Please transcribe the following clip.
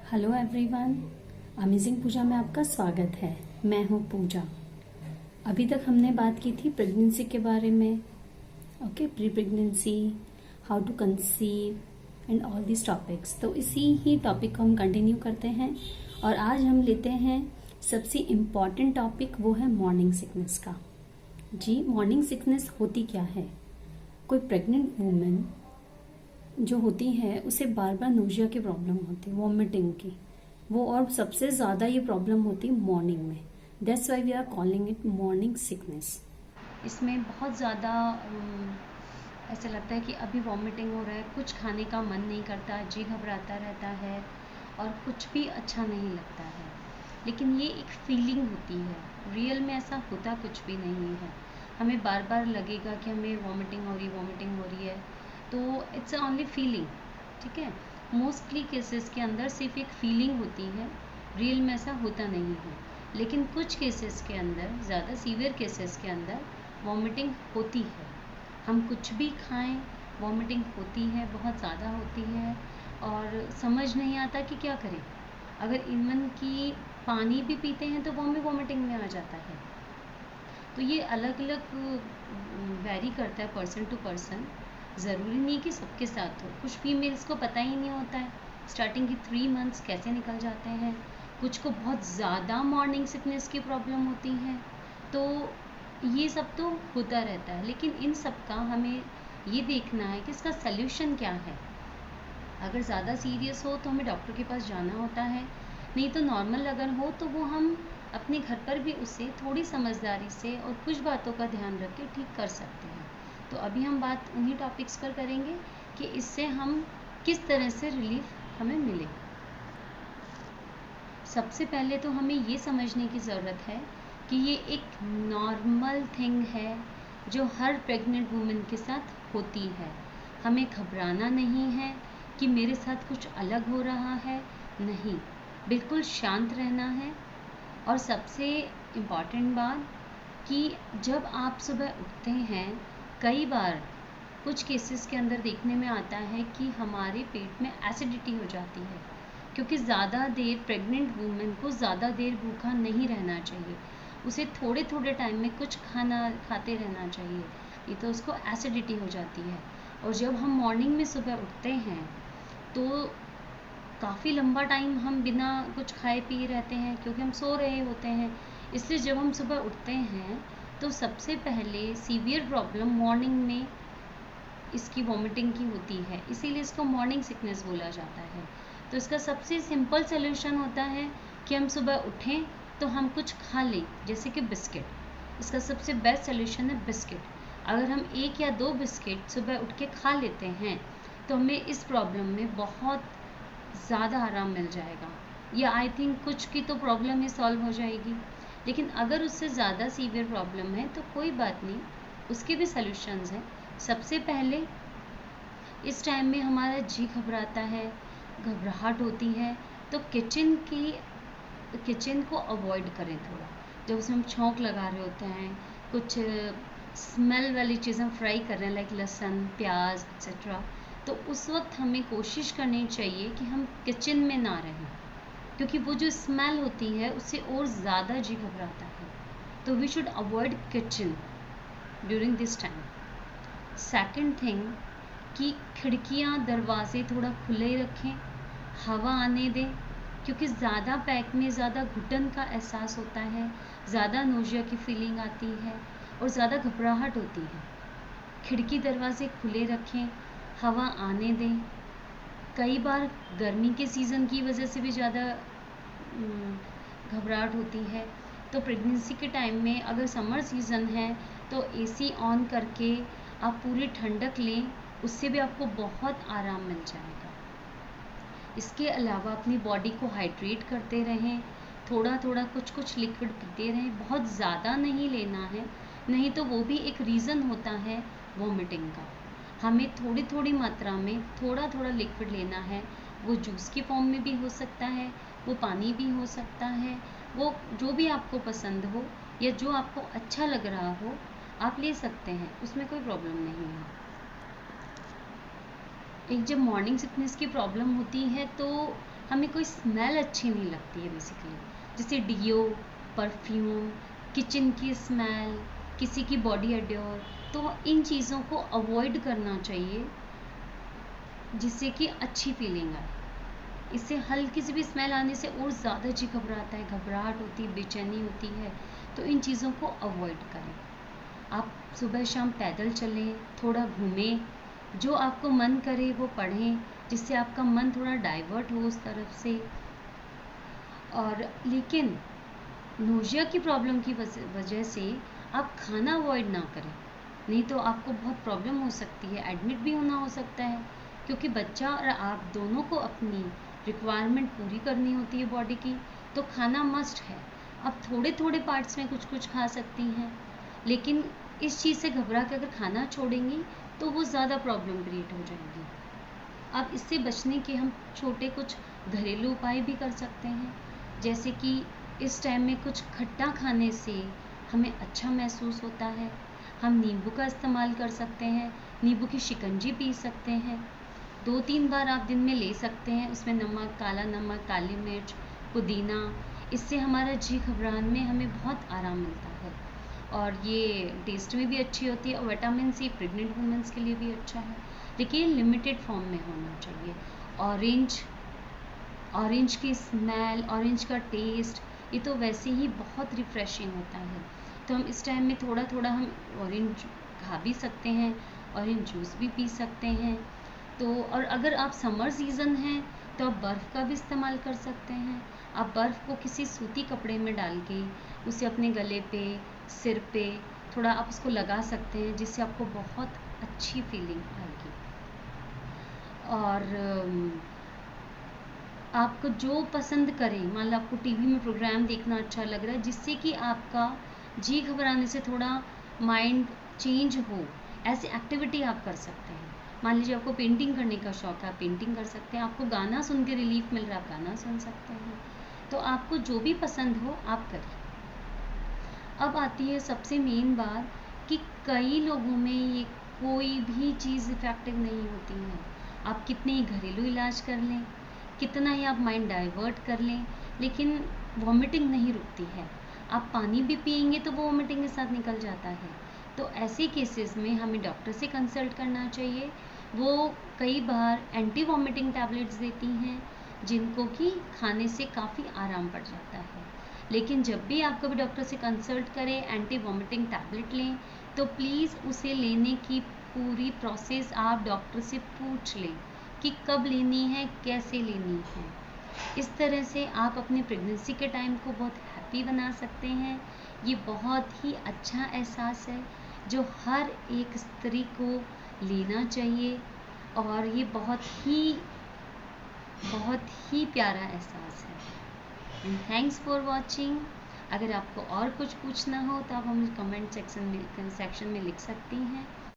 Hello everyone, amazing पूजा में आपका स्वागत है। मैं हूँ पूजा। अभी तक हमने बात की थी प्रेगनेंसी के बारे में। Okay, pre pregnancy, how to conceive and all this topics. तो इसी ही टॉपिक को हम कंटिन्यू करते हैं और आज हम लेते हैं सबसे इम्पॉर्टेंट टॉपिक, वो है मॉर्निंग सिकनेस का। जी, मॉर्निंग सिकनेस होती क्या है? कोई प्रेग्नेंट वूमेन जो होती है उसे बार बार नोजिया की प्रॉब्लम होती है, वॉमिटिंग की, वो और सबसे ज़्यादा ये प्रॉब्लम होती है मॉर्निंग में। That's why we are calling it morning sickness. इसमें बहुत ज़्यादा ऐसा लगता है कि अभी वॉमिटिंग हो रहा है, कुछ खाने का मन नहीं करता, जी घबराता रहता है और कुछ भी अच्छा नहीं लगता है। लेकिन ये एक फीलिंग होती है, रियल में ऐसा होता कुछ भी नहीं है। हमें बार बार लगेगा कि हमें वॉमिटिंग हो रही है, तो इट्स ओनली फीलिंग। ठीक है, मोस्टली केसेस के अंदर सिर्फ एक फीलिंग होती है, रियल में ऐसा होता नहीं है। लेकिन कुछ केसेस के अंदर, ज़्यादा सीवियर केसेस के अंदर वॉमिटिंग होती है। हम कुछ भी खाएं, वॉमिटिंग होती है, बहुत ज़्यादा होती है और समझ नहीं आता कि क्या करें। अगर इवन कि पानी भी पीते हैं तो वो हमें वॉमिटिंग में आ जाता है। तो ये अलग अलग वैरी करता है पर्सन टू पर्सन। ज़रूरी नहीं कि सबके साथ हो। कुछ फीमेल्स को पता ही नहीं होता है स्टार्टिंग की 3 मंथ्स कैसे निकल जाते हैं। कुछ को बहुत ज़्यादा मॉर्निंग सिकनेस की प्रॉब्लम होती है। तो ये सब तो होता रहता है, लेकिन इन सब का हमें ये देखना है कि इसका सल्यूशन क्या है। अगर ज़्यादा सीरियस हो तो हमें डॉक्टर के पास जाना होता है, नहीं तो नॉर्मल अगर हो तो वो हम अपने घर पर भी उसे थोड़ी समझदारी से और कुछ बातों का ध्यान रख के ठीक कर सकते हैं। तो अभी हम बात उन्हीं टॉपिक्स पर करेंगे कि इससे हम किस तरह से रिलीफ हमें मिले। सबसे पहले तो हमें ये समझने की ज़रूरत है कि ये एक नॉर्मल थिंग है जो हर प्रेग्नेंट वुमेन के साथ होती है। हमें घबराना नहीं है कि मेरे साथ कुछ अलग हो रहा है, नहीं, बिल्कुल शांत रहना है। और सबसे इम्पॉर्टेंट बात कि जब आप सुबह उठते हैं, कई बार कुछ केसेस के अंदर देखने में आता है कि हमारे पेट में एसिडिटी हो जाती है, क्योंकि ज़्यादा देर प्रेग्नेंट वूमेन को ज़्यादा देर भूखा नहीं रहना चाहिए। उसे थोड़े थोड़े टाइम में कुछ खाना खाते रहना चाहिए, नहीं तो उसको एसिडिटी हो जाती है। और जब हम मॉर्निंग में सुबह उठते हैं तो काफ़ी लंबा टाइम हम बिना कुछ खाए पिए रहते हैं, क्योंकि हम सो रहे होते हैं। इसलिए जब हम सुबह उठते हैं तो सबसे पहले सीवियर प्रॉब्लम मॉर्निंग में इसकी वॉमिटिंग की होती है, इसीलिए इसको मॉर्निंग सिकनेस बोला जाता है। तो इसका सबसे सिंपल सलूशन होता है कि हम सुबह उठें तो हम कुछ खा लें, जैसे कि बिस्किट। इसका सबसे बेस्ट सलूशन है बिस्किट। अगर हम 1 या 2 बिस्किट सुबह उठ के खा लेते हैं तो हमें इस प्रॉब्लम में बहुत ज़्यादा आराम मिल जाएगा, या आई थिंक कुछ की तो प्रॉब्लम ही सॉल्व हो जाएगी। लेकिन अगर उससे ज़्यादा सीवियर प्रॉब्लम है तो कोई बात नहीं, उसके भी सॉल्यूशंस हैं। सबसे पहले इस टाइम में हमारा जी घबराता है, घबराहट होती है, तो किचन को अवॉइड करें थोड़ा। जब उसमें हम छौंक लगा रहे होते हैं, कुछ स्मेल वाली चीज़ें फ्राई कर रहे हैं लाइक लहसुन, प्याज एक्सेट्रा, तो उस वक्त हमें कोशिश करनी चाहिए कि हम किचन में ना रहें, क्योंकि वो जो स्मेल होती है उससे और ज़्यादा जी घबराता है। तो we should avoid kitchen during this time. Second thing कि खिड़कियाँ दरवाजे थोड़ा खुले रखें, हवा आने दें, क्योंकि ज़्यादा पैक में ज़्यादा घुटन का एहसास होता है, ज़्यादा नोजिया की फीलिंग आती है और ज़्यादा घबराहट होती है। खिड़की दरवाजे खुले रखें, हवा आने दें। कई बार गर्मी के सीज़न की वजह से भी ज़्यादा घबराहट होती है, तो प्रेगनेंसी के टाइम में अगर समर सीज़न है तो एसी ऑन करके आप पूरी ठंडक लें, उससे भी आपको बहुत आराम मिल जाएगा। इसके अलावा अपनी बॉडी को हाइड्रेट करते रहें, थोड़ा थोड़ा कुछ कुछ लिक्विड पीते रहें, बहुत ज़्यादा नहीं लेना है, नहीं तो वो भी एक रीज़न होता है वॉमिटिंग का। हमें थोड़ी थोड़ी मात्रा में थोड़ा थोड़ा लिक्विड लेना है। वो जूस की फॉर्म में भी हो सकता है, वो पानी भी हो सकता है, वो जो भी आपको पसंद हो या जो आपको अच्छा लग रहा हो आप ले सकते हैं, उसमें कोई प्रॉब्लम नहीं है। एक जब मॉर्निंग सिकनेस की प्रॉब्लम होती है तो हमें कोई स्मेल अच्छी नहीं लगती है बेसिकली, जैसे डियो, परफ्यूम, किचन की स्मेल, किसी की बॉडी एड्योर। तो इन चीज़ों को अवॉइड करना चाहिए जिससे कि अच्छी फीलिंग आए। इससे हल्की सी भी स्मेल आने से और ज़्यादा जी घबराता है, घबराहट होती है, बेचैनी होती है। तो इन चीज़ों को अवॉइड करें। आप सुबह शाम पैदल चलें, थोड़ा घूमें, जो आपको मन करे वो पढ़ें, जिससे आपका मन थोड़ा डाइवर्ट हो उस तरफ से। और लेकिन नोजिया की प्रॉब्लम की वजह से आप खाना अवॉइड ना करें, नहीं तो आपको बहुत प्रॉब्लम हो सकती है, एडमिट भी होना हो सकता है, क्योंकि बच्चा और आप दोनों को अपनी रिक्वायरमेंट पूरी करनी होती है बॉडी की। तो खाना मस्ट है। आप थोड़े थोड़े पार्ट्स में कुछ कुछ खा सकती हैं, लेकिन इस चीज़ से घबरा के अगर खाना छोड़ेंगी तो वो ज़्यादा प्रॉब्लम क्रिएट हो जाएगी। अब इससे बचने के हम छोटे कुछ घरेलू उपाय भी कर सकते हैं, जैसे कि इस टाइम में कुछ खट्टा खाने से हमें अच्छा महसूस होता है। हम नींबू का इस्तेमाल कर सकते हैं, नींबू की शिकंजी पी सकते हैं, 2-3 बार आप दिन में ले सकते हैं। उसमें नमक, काला नमक, काली मिर्च, पुदीना, इससे हमारा जी घबराहट में हमें बहुत आराम मिलता है और ये टेस्ट में भी अच्छी होती है। और विटामिन सी प्रेग्नेंट वुमेंस के लिए भी अच्छा है, लेकिन लिमिटेड फॉर्म में होना चाहिए। ऑरेंज की स्मेल, ऑरेंज का टेस्ट, ये तो वैसे ही बहुत रिफ़्रेशिंग होता है। तो हम इस टाइम में थोड़ा थोड़ा हम ऑरेंज खा भी सकते हैं, ऑरेंज जूस भी पी सकते हैं। तो और अगर आप समर सीज़न हैं तो आप बर्फ़ का भी इस्तेमाल कर सकते हैं। आप बर्फ़ को किसी सूती कपड़े में डाल के उसे अपने गले पे, सिर पे थोड़ा आप उसको लगा सकते हैं, जिससे आपको बहुत अच्छी फीलिंग आएगी। और आपको जो पसंद करें, मान लो आपको टीवी में प्रोग्राम देखना अच्छा लग रहा है जिससे कि आपका जी घबराने से थोड़ा माइंड चेंज हो, ऐसी एक्टिविटी आप कर सकते हैं। मान लीजिए आपको पेंटिंग करने का शौक है, आप पेंटिंग कर सकते हैं। आपको गाना सुन के रिलीफ मिल रहा है, आप गाना सुन सकते हैं। तो आपको जो भी पसंद हो आप करिए। अब आती है सबसे मेन बात कि कई लोगों में ये कोई भी चीज़ इफ़ेक्टिव नहीं होती है। आप कितने ही घरेलू इलाज कर लें, कितना ही आप माइंड डाइवर्ट कर लें, लेकिन वॉमिटिंग नहीं रुकती है। आप पानी भी पिएंगे तो वो वॉमिटिंग के साथ निकल जाता है। तो ऐसे केसेस में हमें डॉक्टर से कंसल्ट करना चाहिए। वो कई बार एंटी वॉमिटिंग टैबलेट्स देती हैं, जिनको कि खाने से काफ़ी आराम पड़ जाता है। लेकिन जब भी आप कभी डॉक्टर से कंसल्ट करें, एंटी वॉमिटिंग टैबलेट लें, तो प्लीज़ उसे लेने की पूरी प्रोसेस आप डॉक्टर से पूछ लें कि कब लेनी है, कैसे लेनी है। इस तरह से आप अपने प्रेगनेंसी के टाइम को बहुत हैप्पी बना सकते हैं। ये बहुत ही अच्छा एहसास है जो हर एक स्त्री को लेना चाहिए, और ये बहुत ही प्यारा एहसास है। And thanks for watching. अगर आपको और कुछ पूछना हो तो आप हमें कमेंट सेक्शन में लिख सकती हैं।